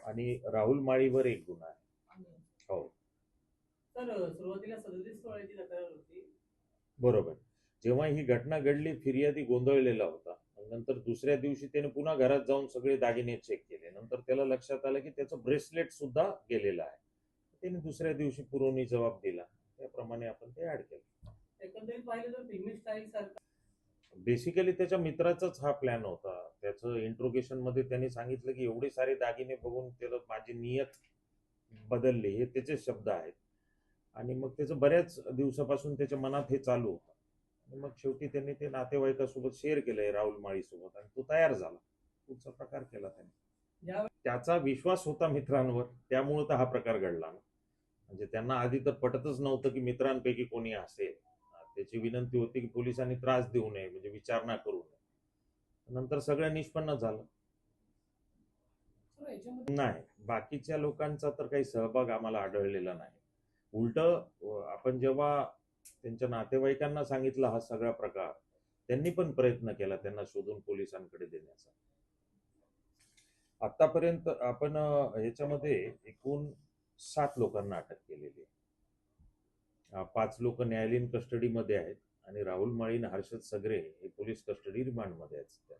आणि राहुल माळीवर एक गुन्हा आहे. हो, तर सुरुवातीला 37 तोळ्याची तक्रार होती. बरोबर. जेव्हा ही घटना घडली, फिर्यादी गोंधळलेला होता. नंतर दुसऱ्या दिवशी त्याने पुन्हा घरात जाऊन सगळे दागिने चेक केले. नंतर त्याला लक्षात आलं की त्याचं ब्रेसलेट सुद्धा गेलेलं आहे. त्याने दुसऱ्या दिवशी पुरवणी जबाब दिला. त्याप्रमाणे आपण ते ऍड केलं. एकंदरीत पाहिलं तर फिल्मी स्टाईल सारखा बेसिकली त्याच्या मित्राचाच हा प्लॅन होता. त्याचं इंट्रोगेशन मध्ये त्यांनी सांगितलं की एवढे सारे दागिने बघून त्याला माझी नियत बदलली, हे त्याचे शब्द आहेत. आणि मग त्याचं बऱ्याच दिवसापासून त्याच्या मनात हे चालू होतं. आणि मग शेवटी त्यांनी ते नातेवाईकासोबत शेअर केलंय, राहुल माळीसोबत, आणि तो तयार झाला. पुढचा प्रकार केला त्याने. ज्यावेळी त्याचा विश्वास होता मित्रांवर, त्यामुळे तर हा प्रकार घडला ना. म्हणजे त्यांना आधी तर पटतच नव्हतं की मित्रांपैकी कोणी असेल. त्याची विनंती होती की पोलिसांनी त्रास देऊ नये, म्हणजे विचारणा करू नये. नंतर सगळं निष्पन्न झालं. सर याच्यामध्ये नाही, बाकीच्या लोकांचा तर काही सहभाग आम्हाला आढळलेला नाही. उलट आपण जेव्हा त्यांच्या नातेवाईकांना सांगितलं हा सगळा प्रकार, त्यांनी पण प्रयत्न केला त्यांना शोधून पोलिसांकडे देण्याचा. आतापर्यंत आपण ह्याच्यामध्ये एकूण 7 लोकांना अटक केलेली आहे. 5 लोक न्यायालयीन कस्टडीमध्ये आहेत आणि राहुल माळी आणि हर्षद सगरे हे पोलीस कस्टडी रिमांडमध्ये आहेत.